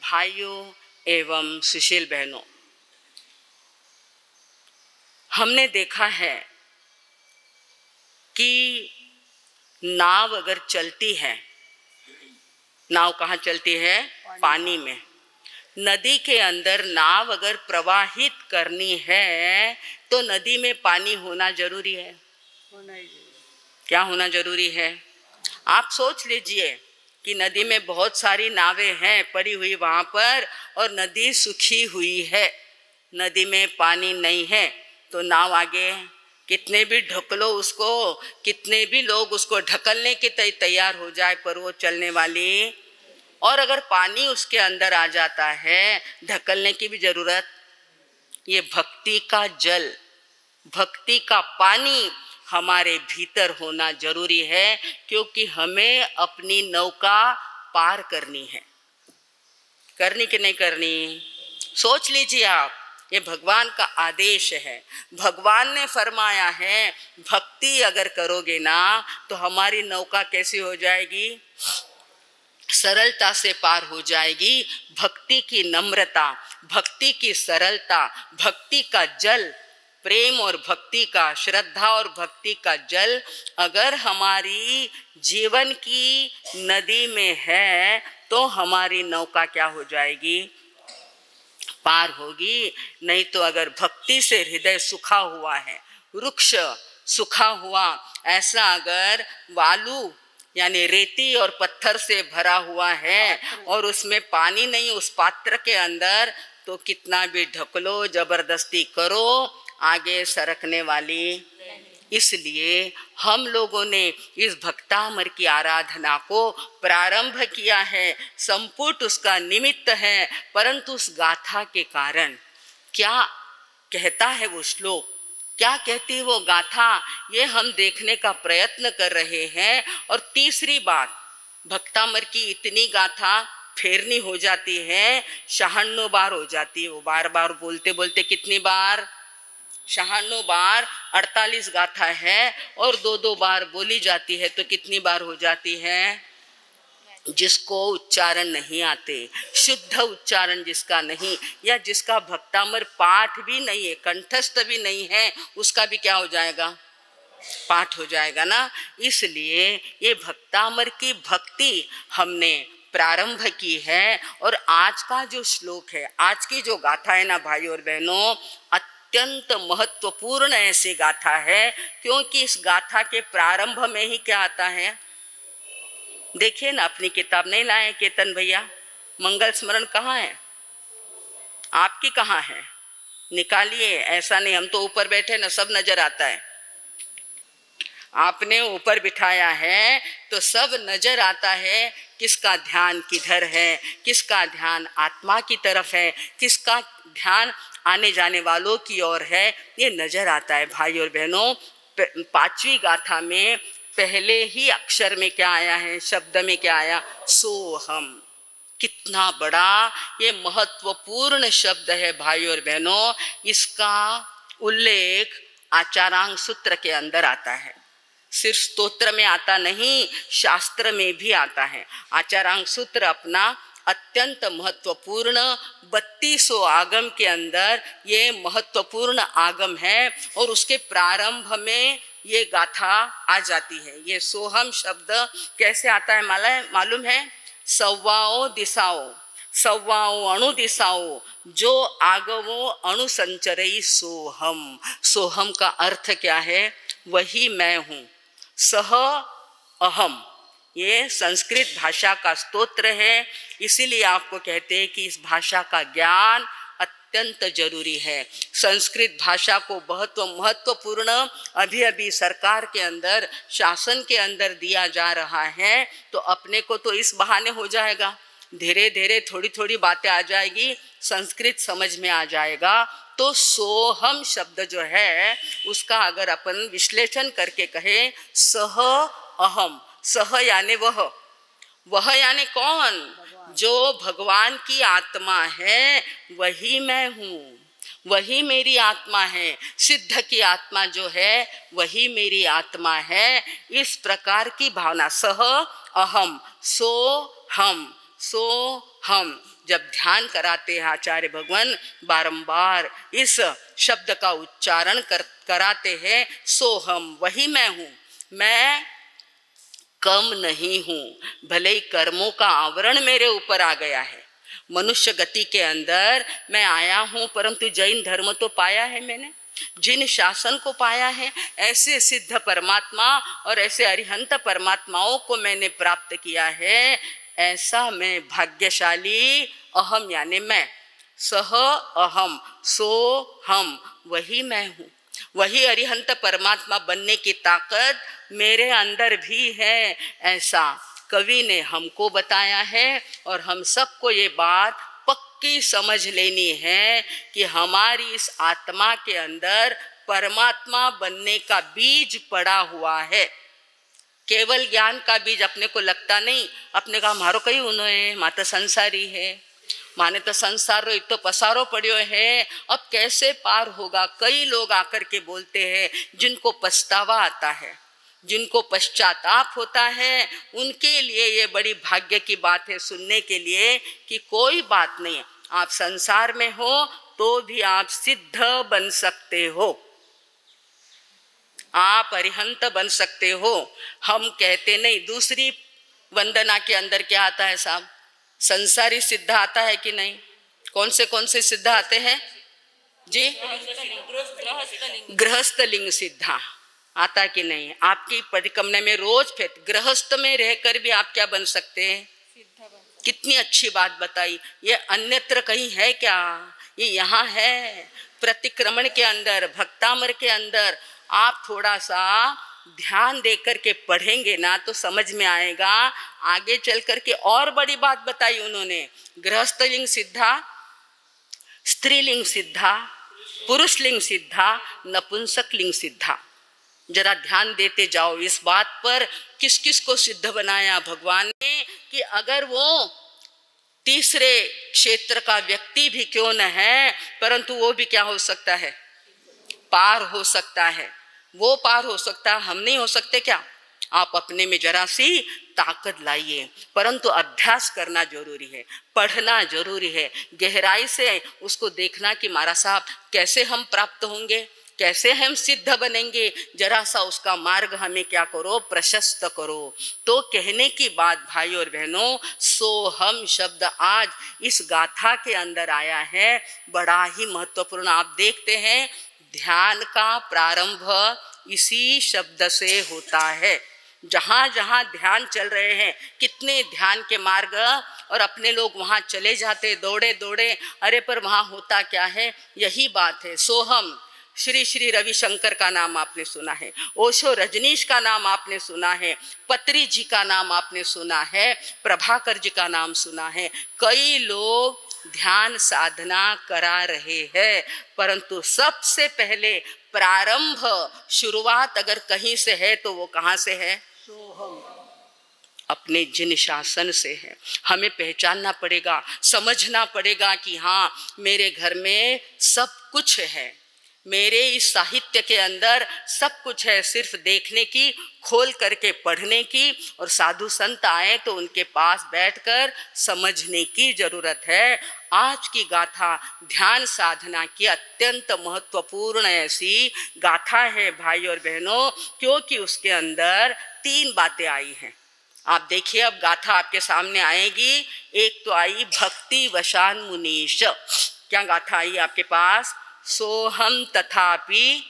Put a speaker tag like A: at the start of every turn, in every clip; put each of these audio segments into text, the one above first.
A: भाइयों एवं सुशील बहनों, हमने देखा है कि नाव अगर चलती है, नाव कहाँ चलती है? पानी में। नदी के अंदर नाव अगर प्रवाहित करनी है तो नदी में पानी होना जरूरी है। क्या होना जरूरी है? आप सोच लीजिए कि नदी में बहुत सारी नावें हैं पड़ी हुई वहाँ पर और नदी सूखी हुई है, नदी में पानी नहीं है तो नाव आगे कितने भी ढक लो उसको, कितने भी लोग उसको ढकलने के तैयार हो जाए पर वो चलने वाली। और अगर पानी उसके अंदर आ जाता है, ढकलने की भी जरूरत। ये भक्ति का जल, भक्ति का पानी हमारे भीतर होना जरूरी है, क्योंकि हमें अपनी नौका पार करनी है। करनी कि नहीं करनी? सोच लीजिए आप, ये भगवान का आदेश है। भगवान ने फरमाया है भक्ति अगर करोगे ना तो हमारी नौका कैसी हो जाएगी? सरलता से पार हो जाएगी। भक्ति की नम्रता, भक्ति की सरलता, भक्ति का जल, प्रेम और भक्ति का, श्रद्धा और भक्ति का जल अगर हमारी जीवन की नदी में है तो हमारी नौका क्या हो जाएगी? पार होगी। नहीं तो अगर भक्ति से हृदय सूखा हुआ है, वृक्ष सूखा हुआ, ऐसा अगर वालू यानी रेती और पत्थर से भरा हुआ है और उसमें पानी नहीं उस पात्र के अंदर, तो कितना भी ढकलो, जबरदस्ती करो, आगे सरकने वाली। इसलिए हम लोगों ने इस भक्तामर की आराधना को प्रारंभ किया है। संपुट उसका निमित्त है, परंतु उस गाथा के कारण क्या कहता है वो श्लोक, क्या कहती है वो गाथा, ये हम देखने का प्रयत्न कर रहे हैं। और तीसरी बात, भक्तामर की इतनी गाथा फेरनी हो जाती है, 96 बार हो जाती है। वो बार बार बोलते बोलते कितनी बार? 96 बार। 48 गाथा है और 2-2 बार बोली जाती है तो कितनी बार हो जाती है? जिसको उच्चारण नहीं आते, शुद्ध उच्चारण जिसका नहीं, या जिसका भक्तामर पाठ भी नहीं है, कंठस्थ भी नहीं है, उसका भी क्या हो जाएगा? पाठ हो जाएगा ना। इसलिए ये भक्तामर की भक्ति हमने प्रारंभ की है। और आज का जो श्लोक है, आज की जो गाथा है ना भाइयों और बहनों, अत्यंत महत्वपूर्ण ऐसी गाथा है, क्योंकि इस गाथा के प्रारंभ में ही क्या आता है? देखिए ना, अपनी किताब नहीं लाए केतन भैया? मंगल स्मरण कहाँ है? आपकी कहाँ है? निकालिए। ऐसा नहीं हम तो ऊपर बैठे ना, सब नजर आता है। आपने ऊपर बिठाया है तो सब नजर आता है, किसका ध्यान किधर है, किसका ध्यान आत्मा की तरफ है, किसका ध्यान आने जाने वालों की ओर है, ये नजर आता है। भाई और बहनों, 5वीं गाथा में पहले ही अक्षर में क्या आया है? शब्द में क्या आया? सोहम। कितना बड़ा ये महत्वपूर्ण शब्द है भाई और बहनों। इसका उल्लेख आचारांग सूत्र के अंदर आता है, सिर्फ स्तोत्र में आता नहीं, शास्त्र में भी आता है। आचारांग सूत्र अपना अत्यंत महत्वपूर्ण 3200 आगम के अंदर ये महत्वपूर्ण आगम है और उसके प्रारंभ में ये गाथा आ जाती है। ये सोहम शब्द कैसे आता है मालूम है? सव्वाओ दिशाओं, सव्वाओ अणु दिशाओं, जो आगवो अणु संचरई सोहम। सोहम का अर्थ क्या है? वही मैं हूँ। सह अहम, ये संस्कृत भाषा का स्तोत्र है। इसीलिए आपको कहते हैं कि इस भाषा का ज्ञान अत्यंत जरूरी है। संस्कृत भाषा को बहुत महत्वपूर्ण अभी अभी सरकार के अंदर, शासन के अंदर दिया जा रहा है, तो अपने को तो इस बहाने हो जाएगा, धीरे धीरे थोड़ी थोड़ी बातें आ जाएगी, संस्कृत समझ में आ जाएगा। तो सोहम शब्द जो है उसका अगर अपन विश्लेषण करके कहें, सह अहम, सह यानी वह, वह यानी कौन? जो भगवान की आत्मा है वही मैं हूँ, वही मेरी आत्मा है। सिद्ध की आत्मा जो है वही मेरी आत्मा है। इस प्रकार की भावना, सह अहम, सो हम, सो हम, जब ध्यान कराते हैं आचार्य भगवान, बारंबार इस शब्द का उच्चारण कराते हैं, सोहम, वही मैं हूँ, मैं कम नहीं हूँ। भले ही कर्मों का आवरण मेरे ऊपर आ गया है, मनुष्य गति के अंदर मैं आया हूँ, परंतु जैन धर्म तो पाया है मैंने, जिन शासन को पाया है, ऐसे सिद्ध परमात्मा और ऐसे अरिहंत परमात्माओं को मैंने प्राप्त किया है। ऐसा मैं भाग्यशाली, अहम यानी मैं, सह अहम, सो हम, वही मैं हूँ। वही अरिहंत परमात्मा बनने की ताकत मेरे अंदर भी है, ऐसा कवि ने हमको बताया है। और हम सबको ये बात पक्की समझ लेनी है कि हमारी इस आत्मा के अंदर परमात्मा बनने का बीज पड़ा हुआ है। केवल ज्ञान का बीज अपने को लगता नहीं, अपने का मारो कई उन्होंने माता संसारी है, माने तो संसार रो इतो पसारो पड़ियो है, अब कैसे पार होगा। कई लोग आकर के बोलते हैं, जिनको पछतावा आता है, जिनको पश्चाताप होता है, उनके लिए ये बड़ी भाग्य की बात है सुनने के लिए कि कोई बात नहीं, आप संसार में हो तो भी आप सिद्ध बन सकते हो, आप अरिहंत बन सकते हो। हम कहते नहीं। दूसरी वंदना के अंदर क्या आता है साहब? संसारी सिद्ध आता है कि नहीं? कौन से सिद्ध आते हैं जी? गृहस्थ लिंग सिद्धा आता कि नहीं? आपकी परिक्रमण में रोज फिर गृहस्थ में रहकर भी आप क्या बन सकते हैं? कितनी अच्छी बात बताई। ये अन्यत्र कहीं है क्या? ये यहाँ है, प्रतिक्रमण के अंदर, भक्तामर के अंदर। आप थोड़ा सा ध्यान देकर के पढ़ेंगे ना तो समझ में आएगा। आगे चल करके और बड़ी बात बताई उन्होंने। गृहस्थलिंग सिद्धा, स्त्रीलिंग सिद्धा, पुरुषलिंग सिद्धा, नपुंसक लिंग सिद्धा। जरा ध्यान देते जाओ इस बात पर, किस किस को सिद्ध बनाया भगवान ने कि अगर वो तीसरे क्षेत्र का व्यक्ति भी क्यों न है, परंतु वो भी क्या हो सकता है? पार हो सकता है। वो पार हो सकता है, हम नहीं हो सकते क्या? आप अपने में जरा सी ताकत लाइए, परंतु अभ्यास करना जरूरी है, पढ़ना जरूरी है, गहराई से उसको देखना कि महाराज साहब कैसे हम प्राप्त होंगे, कैसे हम सिद्ध बनेंगे। जरा सा उसका मार्ग हमें क्या करो, प्रशस्त करो। तो कहने की बात भाई और बहनों, सोहम शब्द आज इस गाथा के अंदर आया है, बड़ा ही महत्वपूर्ण। आप देखते हैं ध्यान का प्रारंभ इसी शब्द से होता है। जहाँ जहाँ ध्यान चल रहे हैं, कितने ध्यान के मार्ग, और अपने लोग वहाँ चले जाते दौड़े दौड़े, अरे पर वहाँ होता क्या है? यही बात है। सोहम, श्री श्री रविशंकर का नाम आपने सुना है, ओशो रजनीश का नाम आपने सुना है, पत्री जी का नाम आपने सुना है, प्रभाकर जी का नाम सुना है। कई लोग ध्यान साधना करा रहे हैं, परंतु सबसे पहले प्रारंभ, शुरुआत अगर कहीं से है तो वो कहाँ से है? सोहम, अपने जिन शासन से है। हमें पहचानना पड़ेगा, समझना पड़ेगा कि हाँ मेरे घर में सब कुछ है, मेरे इस साहित्य के अंदर सब कुछ है, सिर्फ देखने की, खोल करके पढ़ने की, और साधु संत आए तो उनके पास बैठकर समझने की जरूरत है। आज की गाथा ध्यान साधना की अत्यंत महत्वपूर्ण ऐसी गाथा है भाई और बहनों, क्योंकि उसके अंदर 3 बातें आई हैं। आप देखिए, अब गाथा आपके सामने आएगी। एक तो आई भक्ति वशान मुनीश। क्या गाथा आई आपके पास? सोहम तथापि,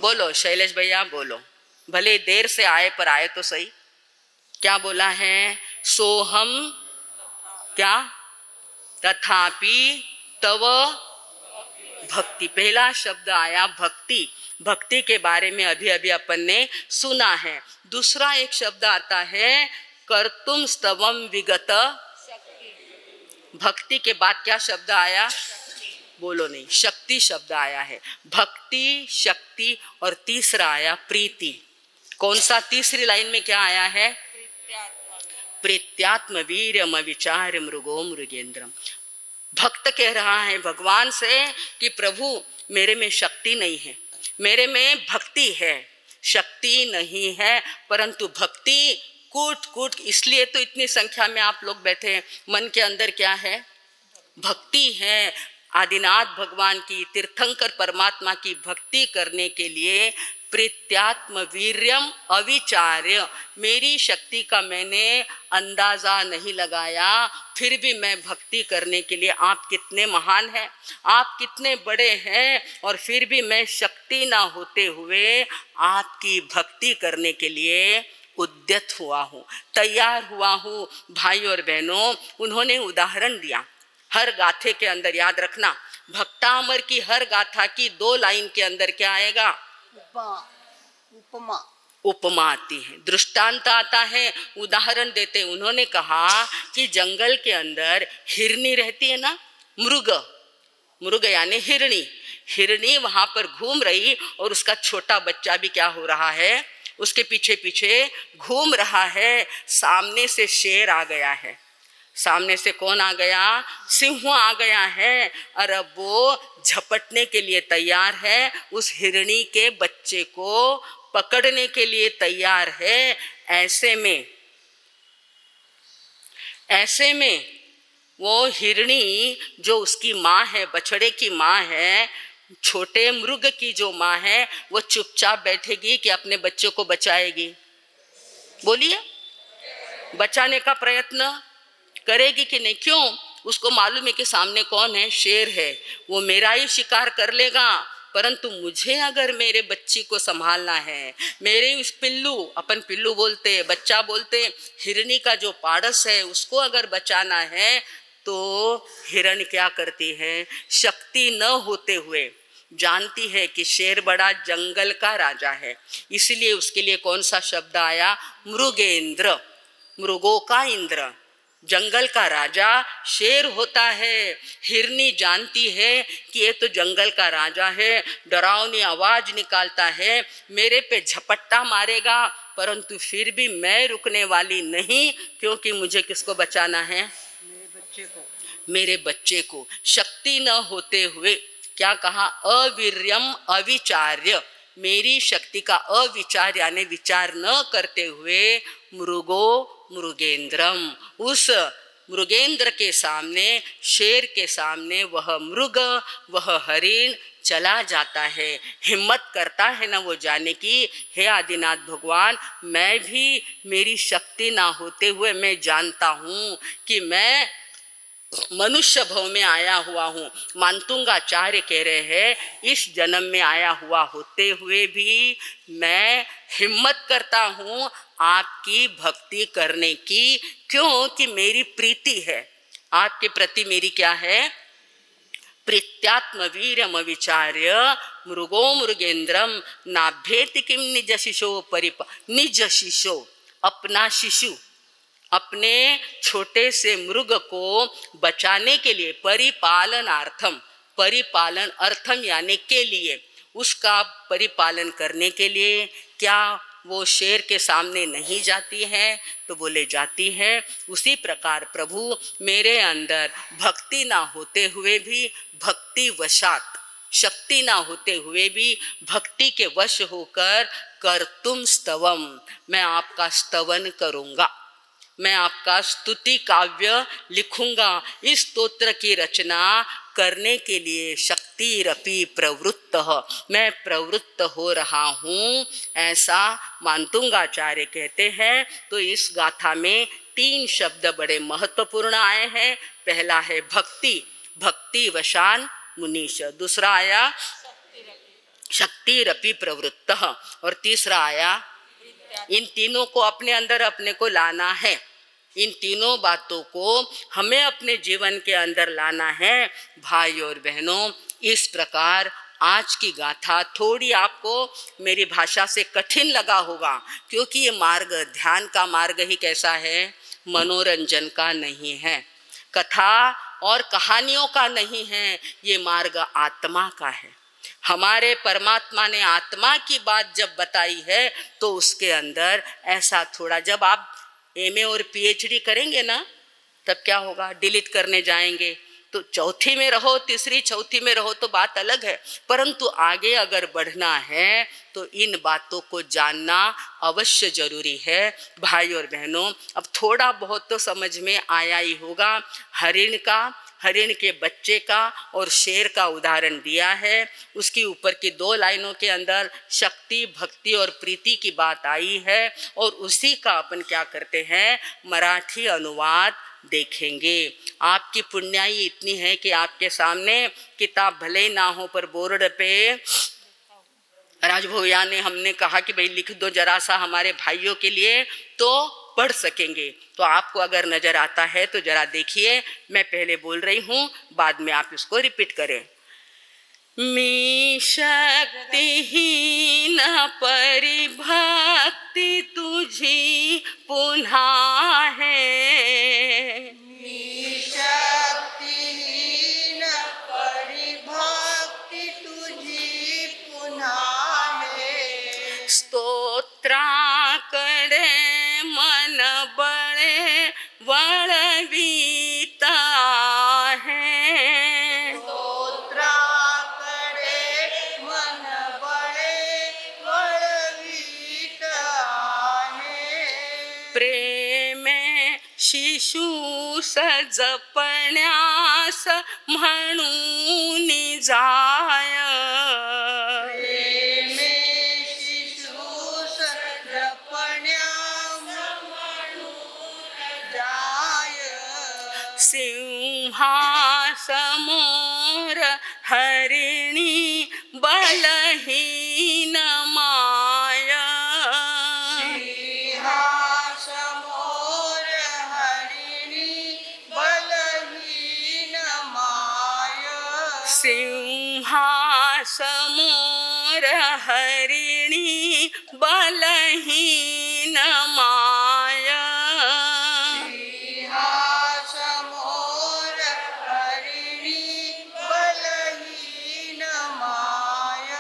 A: बोलो शैलेश भैया बोलो, भले देर से आए पर आए तो सही। क्या बोला है? सोहम क्या? तथापि तव भक्ति। पहला शब्द आया भक्ति। भक्ति के बारे में अभी अभी अपन ने सुना है। दूसरा एक शब्द आता है कर्तुम स्तवम विगत। भक्ति के बाद क्या शब्द आया? बोलो नहीं, शक्ति शब्द आया है। भक्ति, शक्ति, और तीसरा आया प्रीति। कौन सा? तीसरी लाइन में क्या आया है? प्रीत्यात्म वीर्यम विचार मृगो मृगेंद्रम। भक्त कह रहा है भगवान से कि प्रभु मेरे में शक्ति नहीं है, मेरे में भक्ति है, शक्ति नहीं है, परंतु भक्ति कूट कूट, इसलिए तो इतनी संख्या में आप लोग बैठे हैं। मन के अंदर क्या है? भक्ति है। आदिनाथ भगवान की, तीर्थंकर परमात्मा की भक्ति करने के लिए प्रीत्यात्म वीर्यम अविचार्य, मेरी शक्ति का मैंने अंदाजा नहीं लगाया, फिर भी मैं भक्ति करने के लिए, आप कितने महान हैं, आप कितने बड़े हैं, और फिर भी मैं शक्ति ना होते हुए आपकी भक्ति करने के लिए उद्यत हुआ हूँ, तैयार हुआ हूँ। भाई और बहनों, उन्होंने उदाहरण दिया। हर गाथे के अंदर याद रखना, भक्तामर की हर गाथा की 2 लाइन के अंदर क्या आएगा? उपमा। उपमा आती है, दृष्टांत आता है, उदाहरण देते। उन्होंने कहा कि जंगल के अंदर हिरनी रहती है ना, मृग यानी हिरनी। हिरनी वहां पर घूम रही और उसका छोटा बच्चा भी क्या हो रहा है? उसके पीछे पीछे घूम रहा है। सामने से शेर आ गया है। सामने से कौन आ गया? सिंह आ गया है। और अब वो झपटने के लिए तैयार है, उस हिरनी के बच्चे को पकड़ने के लिए तैयार है। ऐसे में वो हिरनी जो उसकी माँ है, बछड़े की माँ है, छोटे मृग की जो माँ है, वो चुपचाप बैठेगी कि अपने बच्चे को बचाएगी? बोलिए, बचाने का प्रयत्न करेगी कि नहीं? क्यों? उसको मालूम है कि सामने कौन है? शेर है, वो मेरा ही शिकार कर लेगा, परंतु मुझे अगर मेरे बच्ची को संभालना है, मेरे उस पिल्लू, अपन पिल्लू बोलते, बच्चा बोलते, हिरनी का जो पाड़स है, उसको अगर बचाना है, तो हिरण क्या करती है? शक्ति न होते हुए जानती है कि शेर बड़ा जंगल का राजा है, इसलिए उसके लिए कौन सा शब्द आया? मृगेंद्र, मृगों का इंद्र, जंगल का राजा शेर होता है। हिरनी जानती है कि ये तो जंगल का राजा है, डरावनी आवाज निकालता है, मेरे पे झपट्टा मारेगा, परंतु फिर भी मैं रुकने वाली नहीं, क्योंकि मुझे किसको बचाना है? मेरे बच्चे को। शक्ति न होते हुए क्या कहा? अवीर्यम अविचार्य, मेरी शक्ति का अविचार यानी विचार न करते हुए मृगेंद्रम, उस मृगेंद्र के सामने, शेर के सामने वह मृग, वह हरिण चला जाता है। हिम्मत करता है ना वो जाने की, हे आदिनाथ भगवान, मैं भी, मेरी शक्ति ना होते हुए मैं जानता हूँ कि मैं मनुष्य भव में आया हुआ हूँ। मानतुंगाचार्य कह रहे हैं, इस जन्म में आया हुआ होते हुए भी मैं हिम्मत करता हूँ आपकी भक्ति करने की। क्यों? कि मेरी प्रीति है आपके प्रति। मेरी क्या है? प्रीत्यात्म वीर्यम विचार्य मृगो मृगेंद्रम नाभ्येति किम निज शिशो परिप। निज शिशो, अपना शिशु, अपने छोटे से मृग को बचाने के लिए, परिपालनार्थम, परिपालन अर्थम यानी के लिए, उसका परिपालन करने के लिए क्या वो शेर के सामने नहीं जाती है? तो बोले जाती है। उसी प्रकार प्रभु मेरे अंदर भक्ति ना होते हुए भी, भक्ति वशात, शक्ति ना होते हुए भी भक्ति के वश होकर कर्तुम स्तवम, मैं आपका स्तवन करूँगा, मैं आपका स्तुति काव्य लिखूंगा। इस स्तोत्र की रचना करने के लिए शक्तिरपि प्रवृत्त, मैं प्रवृत्त हो रहा हूँ, ऐसा मानतुंगाचार्य कहते हैं। तो इस गाथा में 3 शब्द बड़े महत्वपूर्ण आए हैं। पहला है भक्ति, भक्ति वशान मुनीश। दूसरा आया शक्तिरपि प्रवृत्त, और तीसरा आया, इन तीनों को अपने अंदर अपने को लाना है। इन तीनों बातों को हमें अपने जीवन के अंदर लाना है। भाई और बहनों, इस प्रकार आज की गाथा थोड़ी आपको मेरी भाषा से कठिन लगा होगा, क्योंकि ये मार्ग, ध्यान का मार्ग ही कैसा है? मनोरंजन का नहीं है, कथा और कहानियों का नहीं है, ये मार्ग आत्मा का है। हमारे परमात्मा ने आत्मा की बात जब बताई है, तो उसके अंदर ऐसा थोड़ा, जब आप एमए और पीएचडी करेंगे ना, तब क्या होगा? डिलीट करने जाएंगे तो चौथी में रहो, तीसरी चौथी में रहो तो बात अलग है, परंतु आगे अगर बढ़ना है तो इन बातों को जानना अवश्य जरूरी है। भाई और बहनों, अब थोड़ा बहुत तो समझ में आया ही होगा। हरिण के बच्चे का और शेर का उदाहरण दिया है। उसकी ऊपर की 2 लाइनों के अंदर शक्ति, भक्ति और प्रीति की बात आई है, और उसी का अपन क्या करते हैं, मराठी अनुवाद देखेंगे। आपकी पुण्याई इतनी है कि आपके सामने किताब भले ही ना हो पर बोर्ड पे राजभोया ने हमने कहा कि भाई लिख दो जरा सा हमारे भाइयों के लिए, तो पढ़ सकेंगे। तो आपको अगर नजर आता है तो जरा देखिए, मैं पहले बोल रही हूँ, बाद में आप इसको रिपीट करें। मी शक्तिहीन परिभक्ति तुझी पुन्हा है,
B: मी शक्तिहीन परिभक्ति तुझी पुन्हा है,
A: स्तोत्राकडे मन बळे वळवीता है,
B: स्तोत्राकडे मन बळे वळवीत आहे,
A: प्रेमे शिशु सजपण्यास म्हणून जाय,
B: प्रेमे शिशूस जपण्या म्हणून जाय,
A: सिंहासमोर हरिणी बलहीन माय,
B: सिंहासमोर हरिणी बलहीन माय,
A: सिंहासमोर हरिणी बलहीन माय,
B: सिंहासमोर हरिणी बलहीन माय।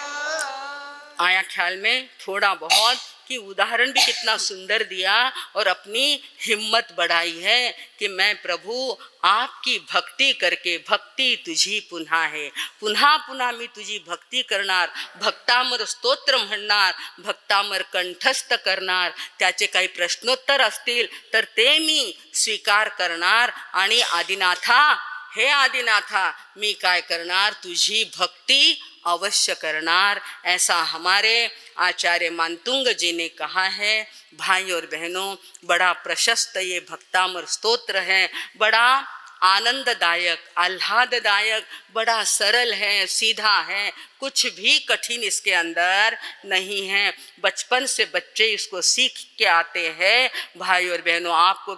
A: आया ख्याल में थोड़ा बहुत कि उदाहरण भी कितना सुंदर दिया और अपनी हिम्मत बढ़ाई है कि मैं प्रभु आपकी भक्ती करके, भक्ती तुझी पुन्हा है, पुन्हा पुन्हा मी तुझी भक्ती करणार, भक्तामर स्तोत्र म्हणणार, भक्तामर कंठस्थ करणार, त्याचे काही प्रश्नोत्तर असतील तर ते मी स्वीकार करणार, आणि आदिनाथा, हे आदिनाथा, मी काय करणार, तुझी भक्ती अवश्य करणार, ऐसा हमारे आचार्य मानतुंग जी ने कहा है। भाई और बहनों, बड़ा प्रशस्त ये भक्तामर स्तोत्र है, बड़ा आनंददायक, आह्लाददायक, बड़ा सरल है, सीधा है, कुछ भी कठिन इसके अंदर नहीं है। बचपन से बच्चे इसको सीख के आते हैं। भाई और बहनों, आपको